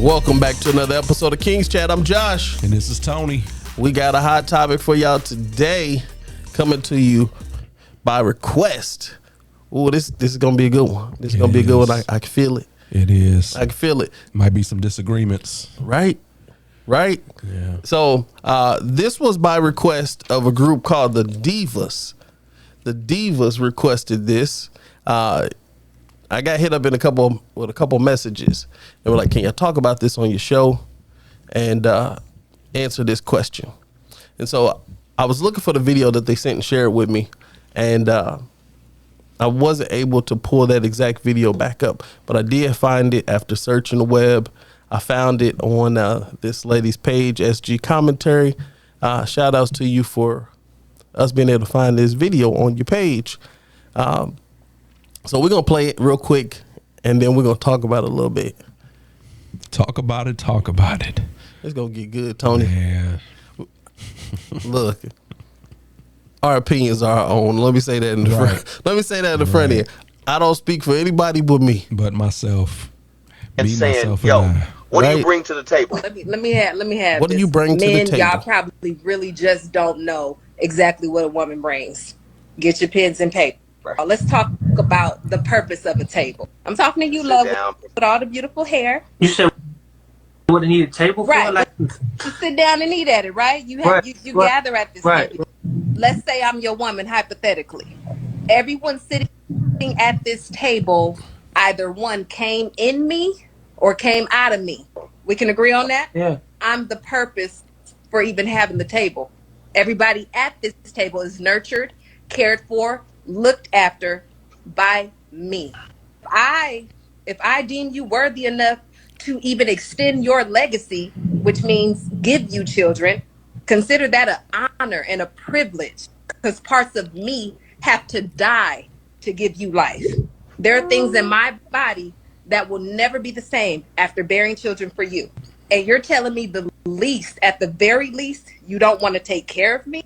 Welcome back to another episode of King's Chat. I'm Josh. And this is Tony. We got a hot topic for y'all today, coming to you by request. Ooh, this is going to be a good one. This is going to be a good one. I can feel it. It is. I can feel it. Might be some disagreements. Right? Yeah. So this was by request of a group called the Divas. The Divas requested this. I got hit up with a couple messages. They were like, "Can you talk about this on your show and answer this question?" And so I was looking for the video that they sent and shared with me, and I wasn't able to pull that exact video back up, but I did find it after searching the web. I found it on this lady's page, SG Commentary. Shout outs to you for us being able to find this video on your page. So we're going to play it real quick, and then we're going to talk about it a little bit. Talk about it. It's going to get good, Tony. Yeah. Look, our opinions are our own. Let me say that in the front. Let me say that in the front end. I don't speak for anybody but me. But myself. And Me, saying, myself, yo, and I. what do Right. you bring to the table? Let me have. What do this. you bring to the Men, table? y'all probably really just don't know exactly what a woman brings. Get your pens and paper. Let's talk about the purpose of a table. I'm talking to you, Sit love, down. with all the beautiful hair. You said what they need a table for? Right. Like, You sit down and eat at it, right? You have Right, you right, gather at this right. table. Let's say I'm your woman, hypothetically. Everyone sitting at this table, either one came in me or came out of me. We can agree on that? yeah. I'm the purpose for even having the table. Everybody at this table is nurtured, cared for, looked after by me. If I deem you worthy enough to even extend your legacy, which means give you children, consider that an honor and a privilege, because parts of me have to die to give you life. There are things in my body that will never be the same after bearing children for you. And you're telling me at the very least, you don't want to take care of me?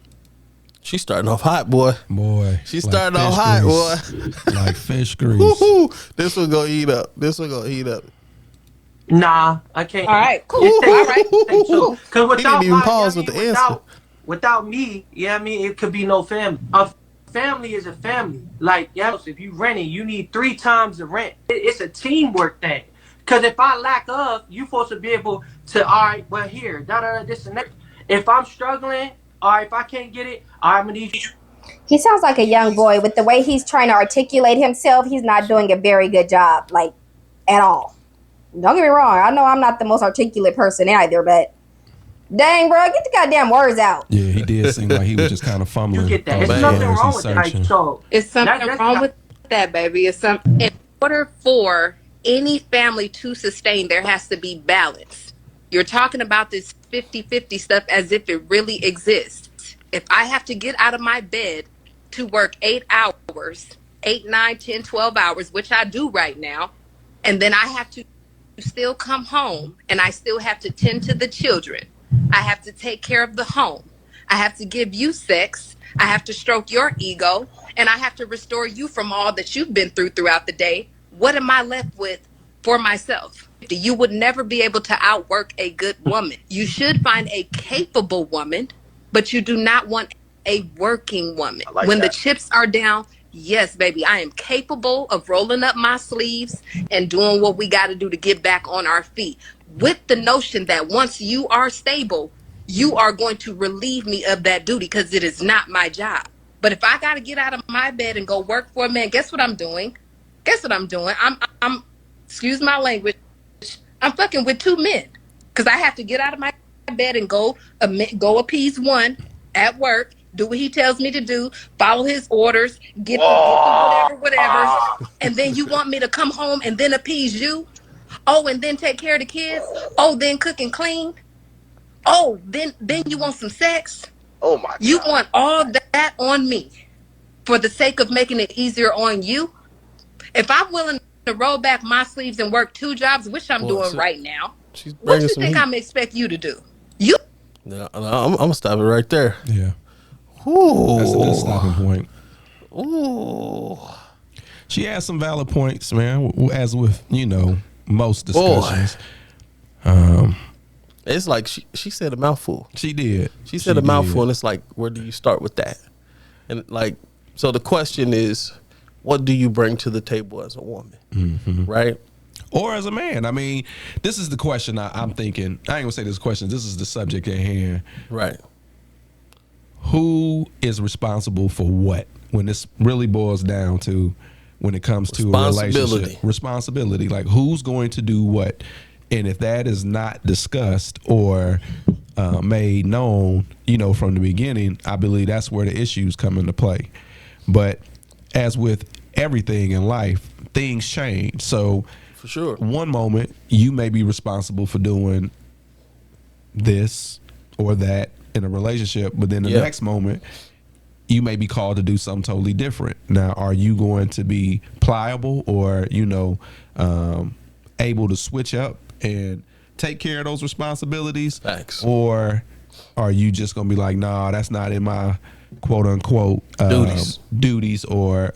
She's starting off hot, boy. Boy. She's like starting off fish hot, grease. boy. Like fish grease. Woo-hoo. This one gonna heat up. Nah, I can't. All right, cool. It takes- All right. So, because without didn't even my, pause you with know the what I mean, answer. without me, yeah, I mean, it could be no family. A family is a family. Like, yeah, if you renting, you need 3 times the rent. It's a teamwork thing. Because if I lack of, you supposed to be able to, all right, well, here, this and that. If I'm struggling, all right, if I can't get it, all right, I'm going to need you. He sounds like a young boy. With the way he's trying to articulate himself, he's not doing a very good job, like, at all. Don't get me wrong. I know I'm not the most articulate person either, but dang, bro, get the goddamn words out. Yeah, he did seem like he was just kind of fumbling. You get that. thought There's he nothing was wrong with that. searching. So, It's something that's wrong not- with that, baby. It's something. In order for any family to sustain, there has to be balance. You're talking about this 50-50 stuff as if it really exists. If I have to get out of my bed to work 8 hours, 8, 9, 10, 12 hours, which I do right now, and then I have to still come home and I still have to tend to the children. I have to take care of the home. I have to give you sex. I have to stroke your ego, and I have to restore you from all that you've been through throughout the day. What am I left with for myself? You would never be able to outwork a good woman. You should find a capable woman, but you do not want a working woman. I like when that. the chips are down, yes, baby, I am capable of rolling up my sleeves and doing what we got to do to get back on our feet, with the notion that once you are stable, you are going to relieve me of that duty, because it is not my job. But if I got to get out of my bed and go work for a man, guess what I'm doing? I'm excuse my language, I'm fucking with 2 men, because I have to get out of my bed and go appease one at work, do what he tells me to do, follow his orders, get the whatever. And then you want me to come home and then appease you? Oh, and then take care of the kids? Oh, then cook and clean? Oh, then you want some sex? Oh my God. You want all that on me for the sake of making it easier on you? If I'm willing to roll back my sleeves and work 2 jobs, which I'm Boy, doing right now, She's what bringing you some think heat. I'm expect you to do? You No, I'm gonna stop it right there. Yeah. Ooh. That's a good stopping point. Ooh. She has some valid points, man, as with, most discussions. It's like she said a mouthful. She did. She said a mouthful, and it's like, where do you start with that? And like, so the question is, what do you bring to the table as a woman, right? Or as a man. I mean, this is the question I'm thinking. I ain't gonna say this question. This is the subject at hand. Right. Who is responsible for what when this really boils down to when it comes to a relationship? Responsibility. Like, who's going to do what? And if that is not discussed or made known, from the beginning, I believe that's where the issues come into play. But as with everything in life, things change. So For sure. one moment you may be responsible for doing this or that in a relationship, but then the next moment you may be called to do something totally different. Now, are you going to be pliable or able to switch up and take care of those responsibilities? Facts. Or are you just gonna be like, nah, that's not in my quote unquote duties or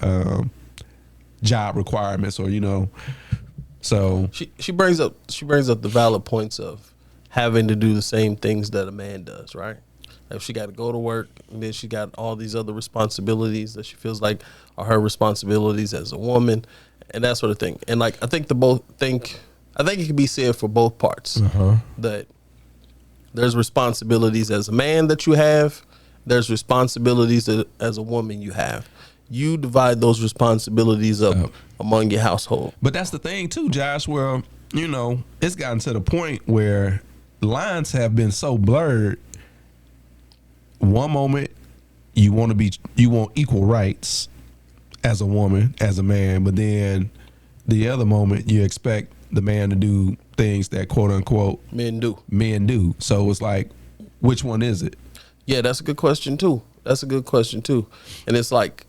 job requirements, or so she brings up the valid points of having to do the same things that a man does, right? If she got to go to work, and then she got all these other responsibilities that she feels like are her responsibilities as a woman, and that sort of thing. And like, I think it can be said for both parts that there's responsibilities as a man that you have, there's responsibilities that as a woman you have. You divide those responsibilities up among your household. But that's the thing too, Josh, where it's gotten to the point where lines have been so blurred. One moment you want equal rights as a woman, as a man, but then the other moment you expect the man to do things that quote unquote Men do. So it's like, which one is it? Yeah, that's a good question too. And it's like,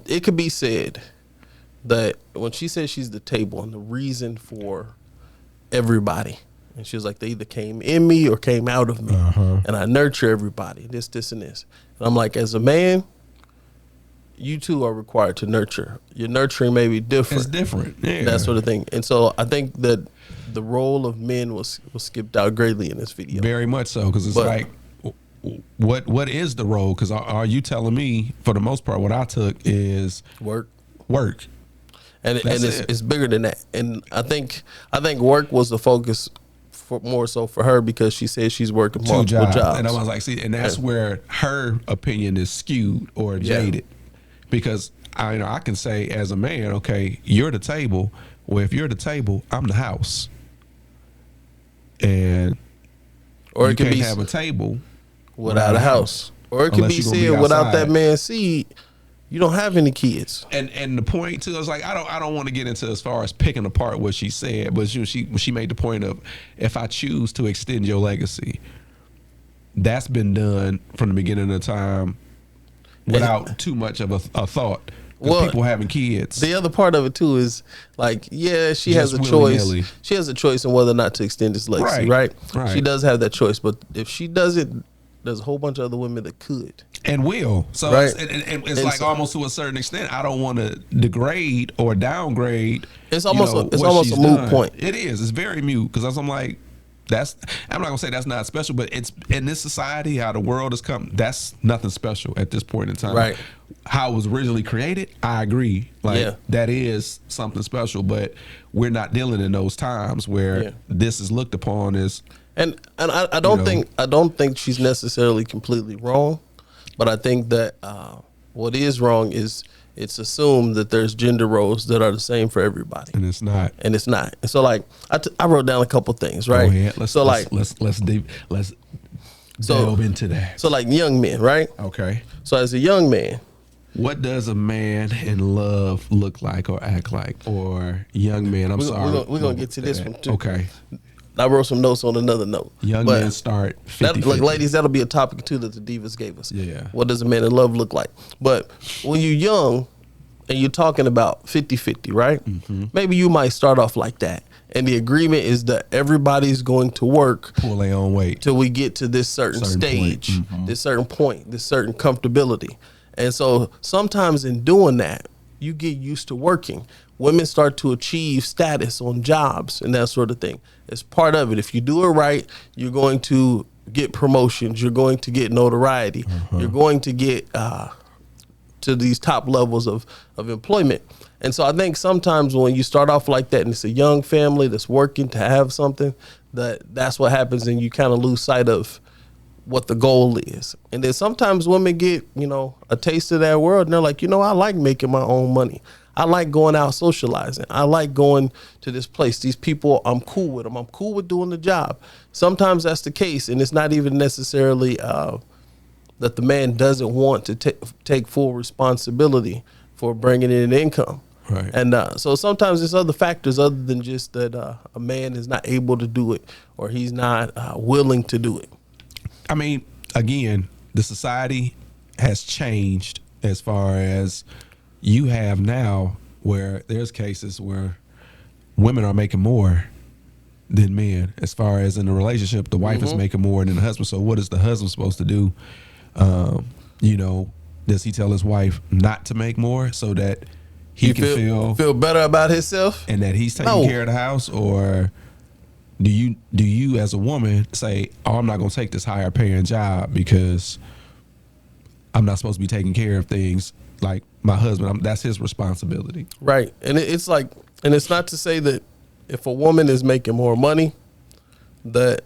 it could be said that when she says she's the table and the reason for everybody, and she was like, they either came in me or came out of me, and I nurture everybody, this, and this. And I'm like, as a man, you too are required to nurture. Your nurturing may be different. It's different, yeah. That sort of thing. And so I think that the role of men was skipped out greatly in this video. Very much so, because it's like, what is the role? Because are you telling me, for the most part, what I took is work, and it's bigger than that. And I think work was the focus more so for her, because she says she's working multiple jobs. And I was like, see, and that's where her opinion is skewed or jaded, because I can say as a man, okay, you're the table. Well, if you're the table, I'm the house, and or you it can can't be have a table without a house. Or it could be said, without that man's seed, you don't have any kids. And the point too, I was like, I don't want to get into as far as picking apart what she said, but she made the point of, if I choose to extend your legacy, that's been done from the beginning of time without too much of a thought. Well, people having kids. The other part of it too is like, yeah, she has a choice. She has a choice in whether or not to extend this legacy, right? She does have that choice, but if she does it, there's a whole bunch of other women that could and will. So it's like, almost to a certain extent, I don't want to degrade or downgrade. It's almost a moot point. It is. It's very mute, because I'm like, I'm not gonna say that's not special, but it's in this society, how the world has come, that's nothing special at this point in time. Right. How it was originally created, I agree. Like, that is something special, but we're not dealing in those times where this is looked upon as. And I don't think she's necessarily completely wrong, but I think that what is wrong is it's assumed that there's gender roles that are the same for everybody, and it's not. And so like I wrote down a couple things, right? Go ahead. Let's delve into that. So like young men, right? Okay. So as a young man, what does a man in love look like or act like? Or young man, we're gonna get to this one too. Okay. I wrote some notes on another note. Young men start 50-50. Like, ladies, that'll be a topic too that the Divas gave us. Yeah. What does a man in love look like? But when you're young and you're talking about 50-50, right? Mm-hmm. Maybe you might start off like that. And the agreement is that everybody's going to work, pull their own weight, till we get to this certain stage, this certain point, this certain comfortability. And so sometimes in doing that, you get used to working, women start to achieve status on jobs and that sort of thing. It's part of it. If you do it right, you're going to get promotions. You're going to get notoriety. You're going to get to these top levels of employment. And so I think sometimes when you start off like that and it's a young family that's working to have something, that's what happens, and you kind of lose sight of what the goal is. And then sometimes women get, a taste of that world, and they're like, I like making my own money. I like going out socializing. I like going to this place. These people, I'm cool with them. I'm cool with doing the job. Sometimes that's the case, and it's not even necessarily that the man doesn't want to take full responsibility for bringing in income. Right. And so sometimes there's other factors other than just that a man is not able to do it or he's not willing to do it. I mean, again, the society has changed as far as you have now, where there's cases where women are making more than men. As far as in the relationship, the wife is making more than the husband. So what is the husband supposed to do? Does he tell his wife not to make more so that he can feel better about himself and that he's taking care of the house? Or do you as a woman say, oh, I'm not going to take this higher paying job because I'm not supposed to be taking care of things like my husband? That's his responsibility. Right. And it's like, and it's not to say that if a woman is making more money that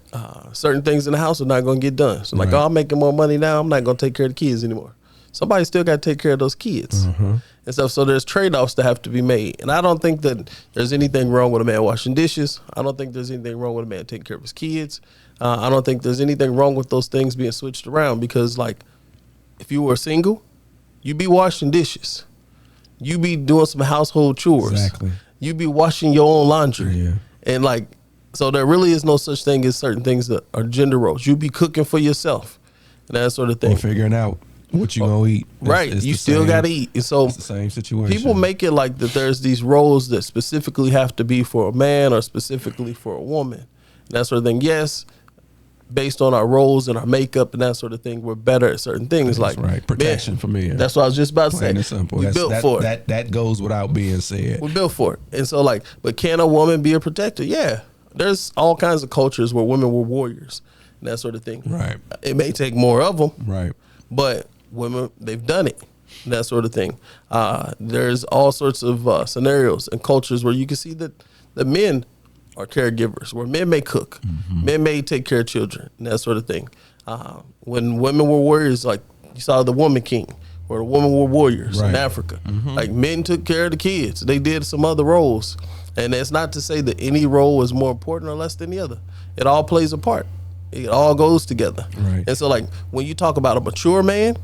certain things in the house are not going to get done. So like, I'm making more money now, I'm not going to take care of the kids anymore. Somebody still got to take care of those kids and stuff. So there's trade-offs that have to be made. And I don't think that there's anything wrong with a man washing dishes. I don't think there's anything wrong with a man taking care of his kids. I don't think there's anything wrong with those things being switched around, because like if you were single, you'd be washing dishes. You be doing some household chores. Exactly. You be washing your own laundry. Yeah. And like, so there really is no such thing as certain things that are gender roles. You be cooking for yourself and that sort of thing. Or figuring out what you gonna eat. Right. You still got to eat. And so it's the same situation. People make it like that there's these roles that specifically have to be for a man or specifically for a woman. And that sort of thing. Yes, based on our roles and our makeup and that sort of thing, we're better at certain things. That's like right. Protection for men. That's what I was just about to say. Plain and simple. We built for it. That goes without being said. We're built for it. And so like, but can a woman be a protector? Yeah. There's all kinds of cultures where women were warriors and that sort of thing. Right. It may take more of them. Right. But women, they've done it, that sort of thing. There's all sorts of scenarios and cultures where you can see that the men are caregivers, where men may cook, men may take care of children, and that sort of thing. When women were warriors, like you saw the Woman King, where the women were warriors in Africa. Like men took care of the kids. They did some other roles. And it's not to say that any role is more important or less than the other. It all plays a part. It all goes together. Right. And so like when you talk about a mature man,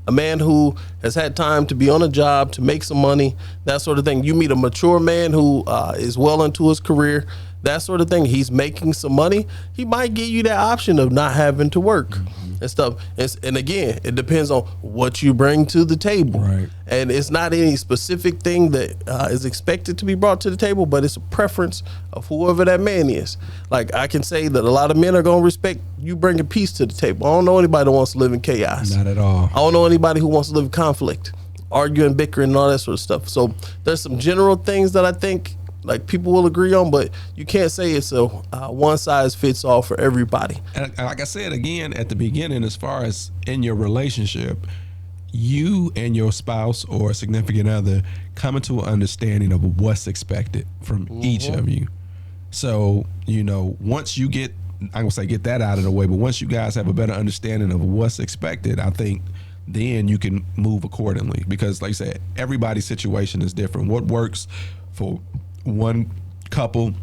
a man who has had time to be on a job, to make some money, that sort of thing. You meet a mature man who is well into his career, that sort of thing. He's making some money. He might give you that option of not having to work and stuff. And again, it depends on what you bring to the table. Right. And it's not any specific thing that is expected to be brought to the table, but it's a preference of whoever that man is. Like I can say that a lot of men are going to respect you bringing peace to the table. I don't know anybody that wants to live in chaos. Not at all. I don't know anybody who wants to live in conflict, arguing, bickering, and all that sort of stuff. So there's some general things that I think like people will agree on, but you can't say it's a one size fits all for everybody. And like I said again at the beginning, as far as in your relationship, you and your spouse or significant other come into an understanding of what's expected from each of you. So, once you get, I'm gonna say get that out of the way, but once you guys have a better understanding of what's expected, I think then you can move accordingly, because like I said, everybody's situation is different. What works for one couple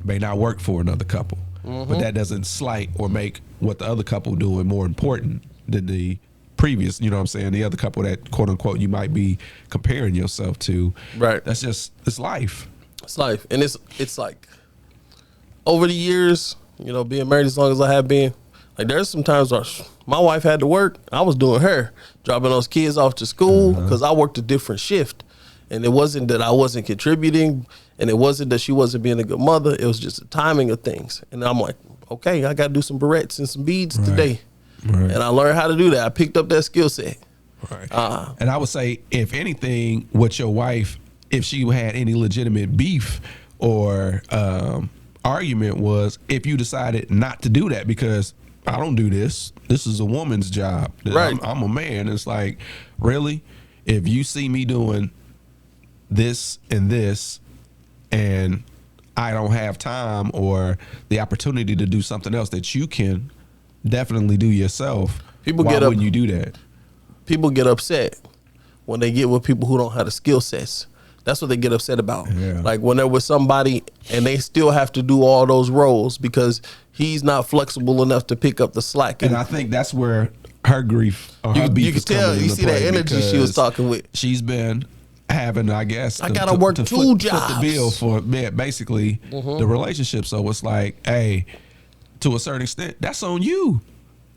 may not work for another couple, but that doesn't slight or make what the other couple doing more important than the previous, the other couple that quote unquote you might be comparing yourself to. Right. That's just, it's life. It's life. And it's like over the years, being married as long as I have been, like there's some times where my wife had to work. I was doing her, dropping those kids off to school because I worked a different shift. And it wasn't that I wasn't contributing, and it wasn't that she wasn't being a good mother. It was just the timing of things. And I'm like, okay, I got to do some barrettes and some beads today. Right. And I learned how to do that. I picked up that skill set. Right. And I would say, if anything, what your wife if she had any legitimate beef or argument was if you decided not to do that because I don't do this. This is a woman's job. Right. I'm a man. It's like, really? If you see me doing this and I don't have time or the opportunity to do something else that you can definitely do yourself, why wouldn't you do that? People get upset when they get with people who don't have the skill sets. That's what they get upset about. Yeah. Like when they're with somebody and they still have to do all those roles because he's not flexible enough to pick up the slack. And I think that's where her grief or her beef you can is coming tell, you into see that play energy she was talking with. She's been having, I guess, I gotta work two foot jobs. the bill for basically the relationship. So it's like, hey, to a certain extent, that's on you.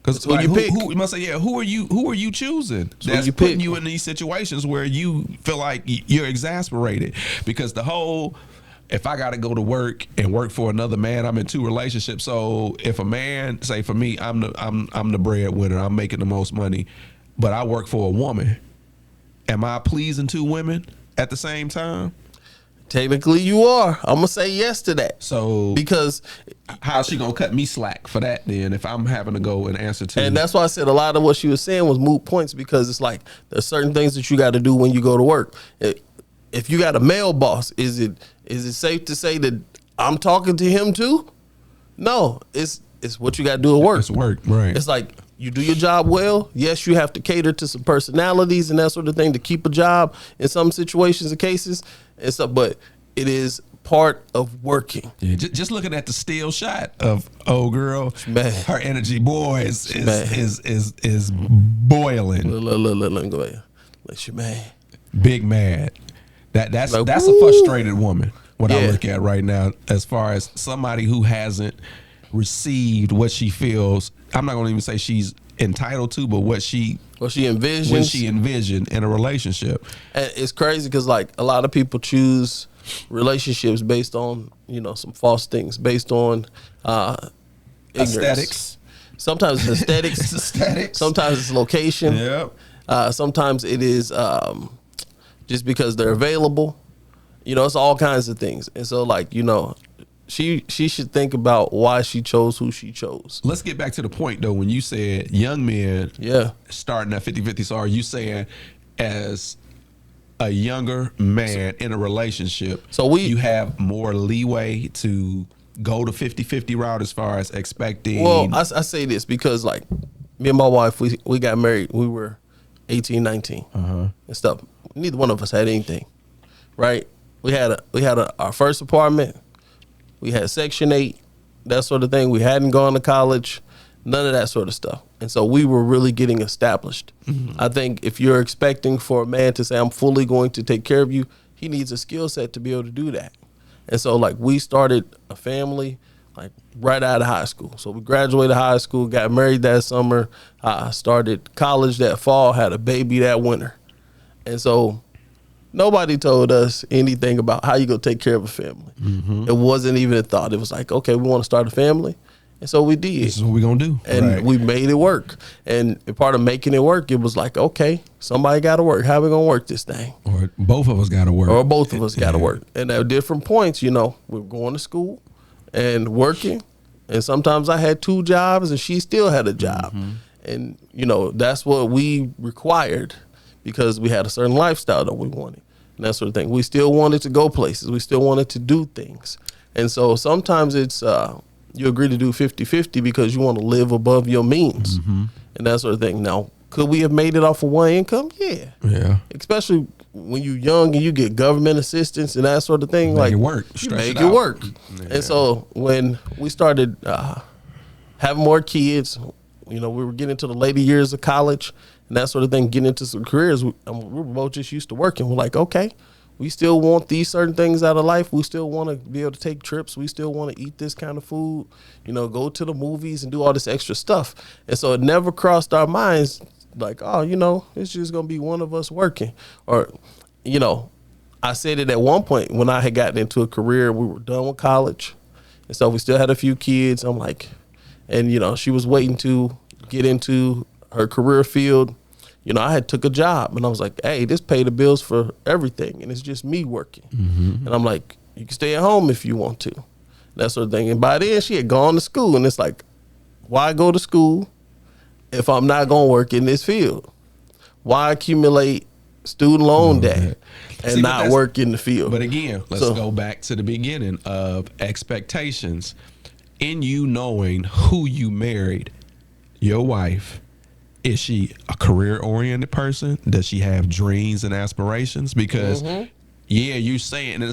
Because like, who you must say, yeah, who are you choosing? That's putting you in these situations where you feel like you're exasperated. Because the whole, if I got to go to work and work for another man, I'm in two relationships. So if a man, say for me, I'm the breadwinner, I'm making the most money, but I work for a woman. Am I pleasing two women at the same time? Technically, you are. I'm gonna say yes to that. So because how's she gonna cut me slack for that then? If I'm having to go and answer to, and that's why I said a lot of what she was saying was moot points because it's like there's certain things that you got to do when you go to work. If you got a male boss, is it safe to say that I'm talking to him too? No, it's what you got to do at work. It's work, right? It's like you do your job well. Yes, you have to cater to some personalities and that sort of thing to keep a job in some situations and cases and stuff, but it is part of working. Yeah, just looking at the still shot of old girl, man, her energy, boy, is boiling. Let me go ahead. Let you man. Big mad. That's like, a frustrated woman. What I look at right now, as far as somebody who hasn't received what she feels. I'm not going to even say she's entitled to, but what she envisioned in a relationship. And it's crazy because like a lot of people choose relationships based on some false things, based on aesthetics. Sometimes it's aesthetics. It's aesthetics. Sometimes it's location. Yep. Sometimes it is just because they're available. It's all kinds of things. And so like she should think about why she chose who she chose. Let's get back to the point though. When you said young men, starting at 50-50, so are you saying as a younger man in a relationship, so you have more leeway to go to 50-50 route as far as expecting? Well, I say this because like me and my wife, we got married. We were 18, 19 and stuff. Neither one of us had anything, right? We had our first apartment. We had Section 8, that sort of thing. We hadn't gone to college, none of that sort of stuff. And so we were really getting established. Mm-hmm. I think if you're expecting for a man to say, I'm fully going to take care of you, he needs a skill set to be able to do that. And so like we started a family like right out of high school. So we graduated high school, got married that summer, started college that fall, had a baby that winter. And so nobody told us anything about how you go take care of a family. Mm-hmm. It wasn't even a thought. It was like, okay, we want to start a family. And so we did. This is what we're going to do. And we made it work. And part of making it work, it was like, okay, somebody got to work. How we going to work this thing? Or both of us got to work. Or both of us got to work. And at different points, we were going to school and working. And sometimes I had 2 jobs and she still had a job. Mm-hmm. And, that's what we required because we had a certain lifestyle that we wanted and that sort of thing. We still wanted to go places. We still wanted to do things. And so sometimes it's you agree to do 50-50 because you want to live above your means and that sort of thing. Now, could we have made it off of one income? Yeah. Yeah. Especially when you're young and you get government assistance and that sort of thing. Make it work. Make it work. Yeah. And so when we started having more kids, we were getting into the later years of college and that sort of thing, getting into some careers. We were both just used to working. We're like, okay, we still want these certain things out of life. We still want to be able to take trips. We still want to eat this kind of food, go to the movies and do all this extra stuff. And so it never crossed our minds like, oh, it's just going to be one of us working. Or, I said it at one point when I had gotten into a career, we were done with college. And so we still had a few kids. I'm like, and, she was waiting to get into her career field. you know, I had took a job and I was like, hey, this pay the bills for everything. And it's just me working. And I'm like, you can stay at home if you want to. That sort of thing. And by then she had gone to school, and it's like, why go to school if I'm not going to work in this field? Why accumulate student loan debt and not work in the field? But again, let's go back to the beginning of expectations. In you knowing who you married, your wife, is she a career-oriented person? Does she have dreams and aspirations? Because, yeah, you say it, and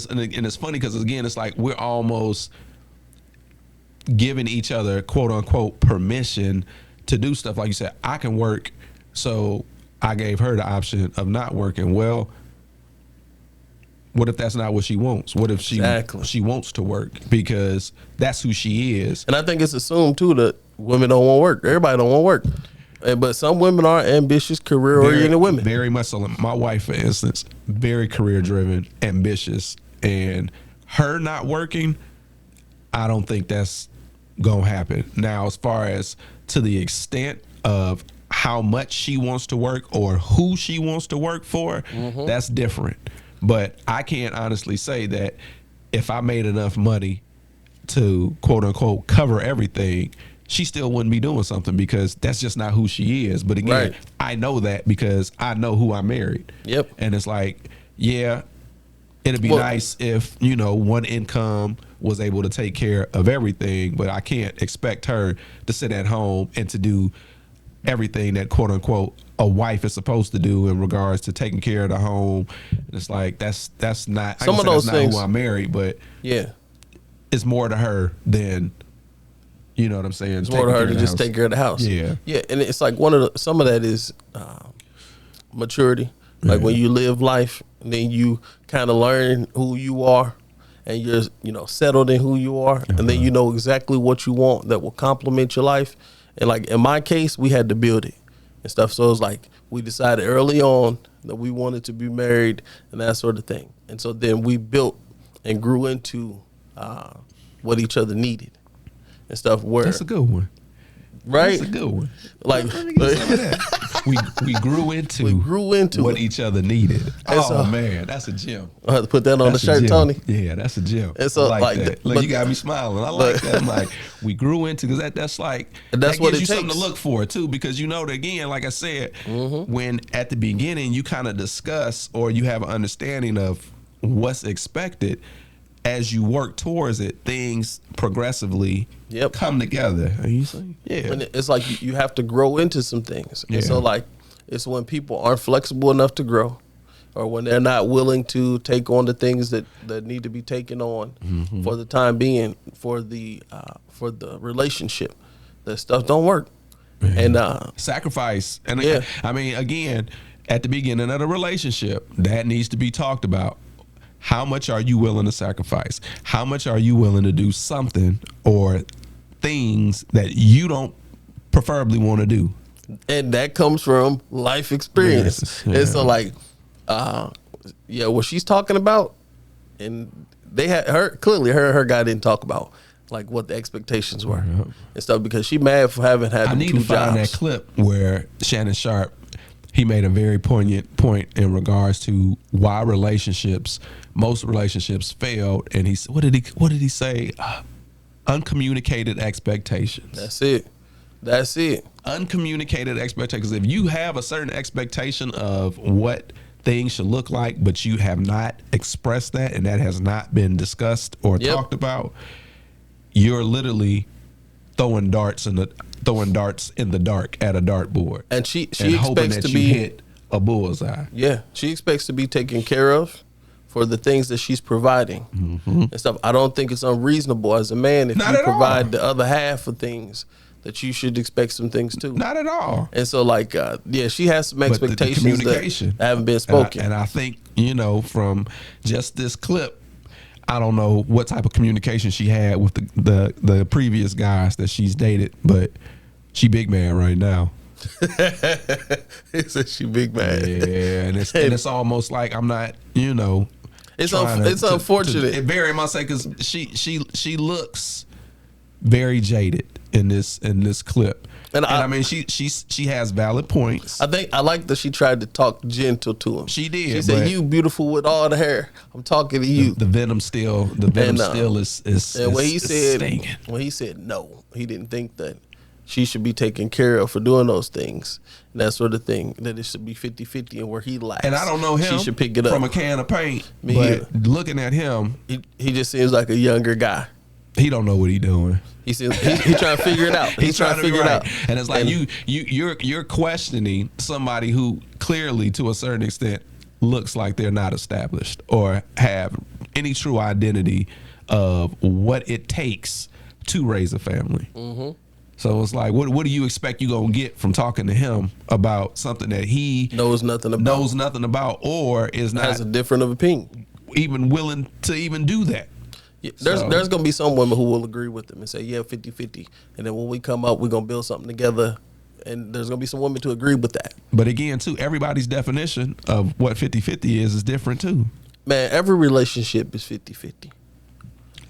it's funny because, again, it's like we're almost giving each other, quote-unquote, permission to do stuff. Like you said, I can work, so I gave her the option of not working. Well, what if that's not what she wants? What if she wants to work because that's who she is? And I think it's assumed, too, that women don't want to work. Everybody don't want to work. But some women are ambitious, career-oriented women. Very much so. My wife, for instance, very career-driven, ambitious. And her not working, I don't think that's going to happen. Now, as far as to the extent of how much she wants to work or who she wants to work for, that's different. But I can't honestly say that if I made enough money to, quote-unquote, cover everything, she still wouldn't be doing something because that's just not who she is. But again, I know that because I know who I married. Yep. And it's like, yeah, it'd be nice if, you know, one income was able to take care of everything, but I can't expect her to sit at home and to do everything that, quote unquote, a wife is supposed to do in regards to taking care of the home. And it's like, that's not, some of those that's things, not who I married, but yeah, it's more to her than, you know what I'm saying? It's more to her to just take care of the house. Yeah. Yeah. And it's like some of that is maturity. Like when you live life, and then you kind of learn who you are and you're, you know, settled in who you are. And then you know exactly what you want that will complement your life. And like in my case, we had to build it and stuff. So it's like we decided early on that we wanted to be married and that sort of thing. And so then we built and grew into what each other needed. And stuff where that's a good one, right? That's a good one. Like we grew into what each other needed. Oh man, that's a gem. I have to put that on the shirt, Tony. Yeah, that's a gem. And so I like that. Look, but, you got me smiling. I like that. I'm like, we grew into because that's like that's that what gives it you takes. something to look for too. Because you know that again, like I said, when at the beginning you kind of discuss or you have an understanding of what's expected. As you work towards it, things progressively come together. Are you saying? Yeah. And it's like you have to grow into some things. And so like it's when people aren't flexible enough to grow or when they're not willing to take on the things that need to be taken on for the time being, for the relationship, that stuff don't work. And sacrifice. And I mean, again, at the beginning of the relationship, that needs to be talked about. How much are you willing to sacrifice? How much are you willing to do something or things that you don't preferably want to do? And that comes from life experience. And so like, what she's talking about, and they had her, clearly her guy didn't talk about like what the expectations were and stuff because she mad for having had 2 jobs. I need to find that clip where Shannon Sharp, he made a very poignant point in regards to why most relationships failed. And what did he say? Uncommunicated expectations. That's it. Uncommunicated expectations. If you have a certain expectation of what things should look like, but you have not expressed that and that has not been discussed or talked about, you're literally throwing darts in the dark at a dartboard, and she hoping expects that to you be hit a bullseye. Yeah, she expects to be taken care of for the things that she's providing and stuff. I don't think it's unreasonable as a man if you provide the other half of things that you should expect some things too. Not at all. And so, like, she has some expectations that haven't been spoken. And I think from just this clip. I don't know what type of communication she had with the previous guys that she's dated, but she big man right now. He said she big man. Yeah, and it's almost like I'm not, It's unfortunate. It very much because she looks very jaded. in this clip. And I mean, she has valid points. I think I like that she tried to talk gentle to him. She did. She said, "You beautiful with all the hair. I'm talking to you." The venom still is and when he said no, he didn't think that she should be taken care of for doing those things and that sort of thing. That it should be 50-50, and where he lacks, and I don't know him. She should pick it up from a can of paint. Me but either. Looking at him, he just seems like a younger guy. He don't know what he's doing. He trying to figure it out. He's trying to figure it out. And it's like you're questioning somebody who clearly, to a certain extent, looks like they're not established or have any true identity of what it takes to raise a family. Mm-hmm. So it's like, what do you expect you're gonna get from talking to him about something that he knows nothing about, or is not has a different of opinion, even willing to even do that? Yeah, there's going to be some women who will agree with him and say, yeah, 50-50. And then when we come up, we're going to build something together. And there's going to be some women to agree with that. But again, too, everybody's definition of what 50-50 is different, too. Man, every relationship is 50-50.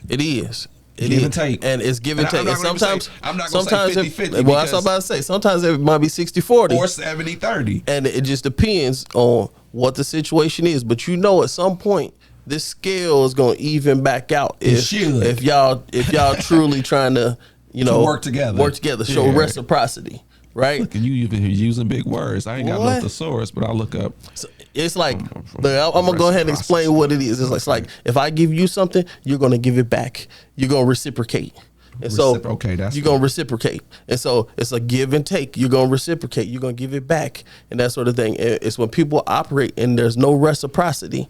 It is. Give and take. And it's give and take. And sometimes, I'm not going to say 50-50. Well, that's what I'm about to say. Sometimes it might be 60-40. Or 70-30. And it just depends on what the situation is. But you know, at some point, this scale is going to even back out if y'all truly trying to, to work together, show reciprocity, right? Look, you even using big words. I ain't got no thesaurus, but I'll look up. So it's like I'm gonna go ahead and explain what it is. It's like if I give you something, you're gonna give it back. You're gonna reciprocate. And so you're gonna reciprocate. And so it's a give and take. You're gonna reciprocate. You're gonna give it back, and that sort of thing. It's when people operate and there's no reciprocity.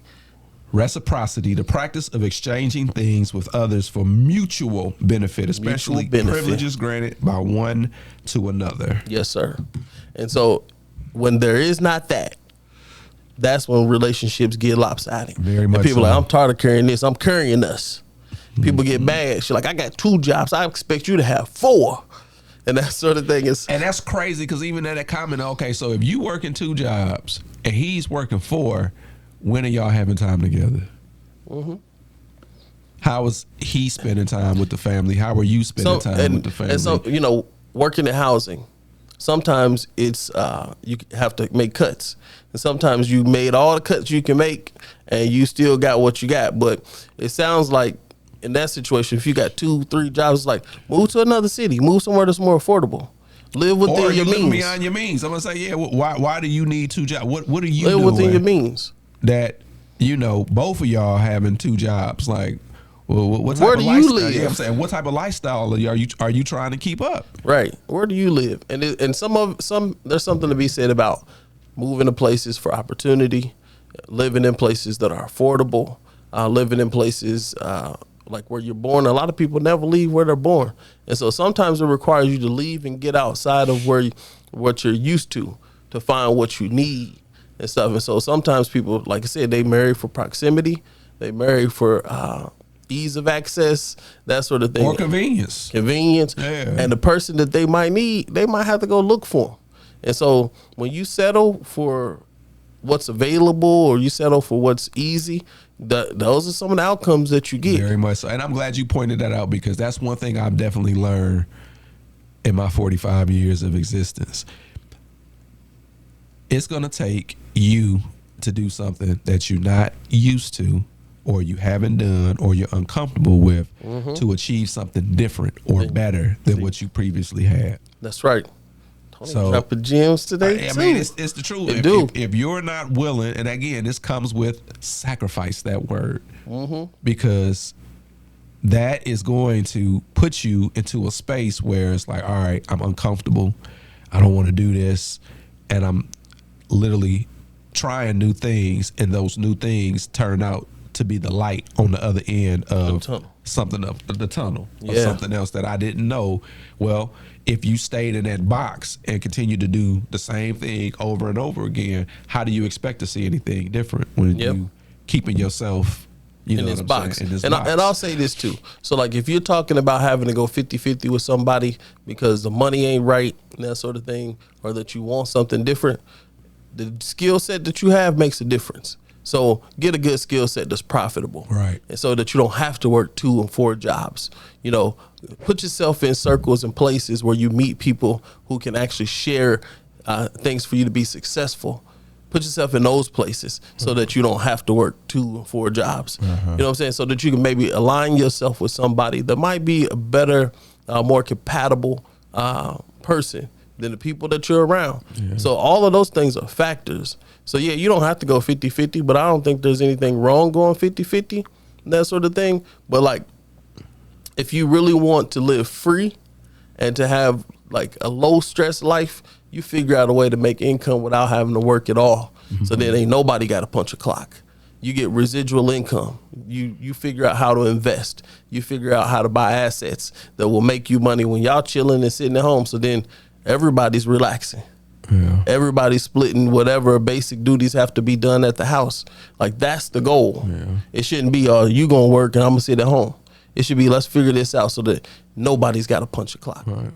Reciprocity, the practice of exchanging things with others for mutual benefit, especially privileges granted by one to another. Yes, sir. And so when there is not that, that's when relationships get lopsided. Very much. And people so. are like, I'm tired of carrying this. I'm carrying us. People get mad. She's like, I got 2 jobs. I expect you to have 4. And that sort of thing is. And that's crazy because even at that comment, okay, so if you working 2 jobs and he's working 4, when are y'all having time together? Mm-hmm. How is he spending time with the family? How are you spending time with the family? And so, working in housing, sometimes it's you have to make cuts. And sometimes you made all the cuts you can make and you still got what you got. But it sounds like in that situation, if you got 2-3 jobs, it's like move to another city, move somewhere that's more affordable. Live within your means. Beyond your means. I'm gonna say, yeah. Why do you need 2 jobs? What are you doing? Live within your means. That both of y'all having 2 jobs. Like, well, what type where of do lifestyle? you live? Yeah, I'm saying, what type of lifestyle are you trying to keep up? Right. Where do you live? And there's something to be said about moving to places for opportunity, living in places that are affordable, living in places like where you're born. A lot of people never leave where they're born, and so sometimes it requires you to leave and get outside of what you're used to find what you need and stuff. And so sometimes people, like I said, they marry for proximity, they marry for ease of access, that sort of thing, or convenience. Yeah. And the person that they might need, they might have to go look for them. And so when you settle for what's available or you settle for what's easy, those are some of the outcomes that you get. Very much so. And I'm glad you pointed that out because that's one thing I've definitely learned in my 45 years of existence. It's going to take you to do something that you're not used to or you haven't done or you're uncomfortable with to achieve something different or better than what you previously had. That's right. So dropping gems today. I mean, it's the truth. If you're not willing, and again, this comes with sacrifice, that word, because that is going to put you into a space where it's like, all right, I'm uncomfortable. I don't want to do this. And I'm literally trying new things, and those new things turn out to be the light on the other end of something of the tunnel, or something else that I didn't know. Well, if you stayed in that box and continue to do the same thing over and over again, how do you expect to see anything different when you keeping yourself in this box? And I'll say this too. So like if you're talking about having to go 50-50 with somebody because the money ain't right and that sort of thing, or that you want something different, the skill set that you have makes a difference. So get a good skill set that's profitable. Right. And so that you don't have to work 2 and 4 jobs. You know, put yourself in circles and places where you meet people who can actually share things for you to be successful. Put yourself in those places so that you don't have to work 2 or 4 jobs. You know what I'm saying? So that you can maybe align yourself with somebody that might be a better, more compatible person than the people that you're around. So all of those things are factors. So yeah, you don't have to go 50-50, but I don't think there's anything wrong going 50-50, that sort of thing. But like, if you really want to live free and to have like a low stress life, you figure out a way to make income without having to work at all. So then ain't nobody got to punch a clock. You get residual income. You figure out how to invest. You figure out how to buy assets that will make you money when y'all chilling and sitting at home. So then everybody's relaxing. Yeah. Everybody's splitting whatever basic duties have to be done at the house. Like, that's the goal. Yeah. It shouldn't be, you gonna work and I'm gonna sit at home. It should be, let's figure this out so that nobody's got to punch a clock. Right.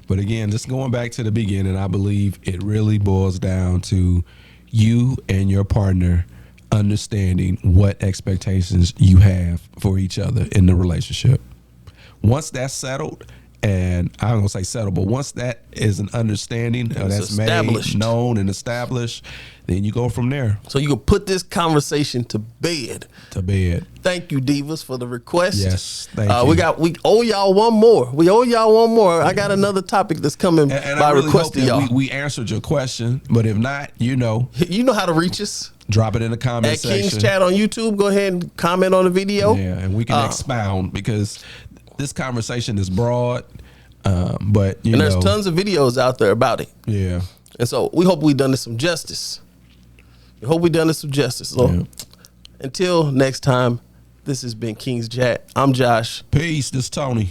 But again, just going back to the beginning, I believe it really boils down to you and your partner understanding what expectations you have for each other in the relationship. Once that's settled, and I'm going to say settled, but once that is an understanding that's made, known, and established, then you go from there. So you can put this conversation to bed. Thank you, Divas, for the request. Yes, thank you. We owe y'all one more. I got another topic that's coming by really request to y'all. We answered your question, but if not, you know how to reach us. Drop it in the comment section. At King's Chat on YouTube. Go ahead and comment on the video. Yeah, and we can expound, because this conversation is broad, but there's tons of videos out there about it. Yeah, and so we hope we've done this some justice. So until next time, this has been King's Chat. I'm Josh. Peace. This is Tony.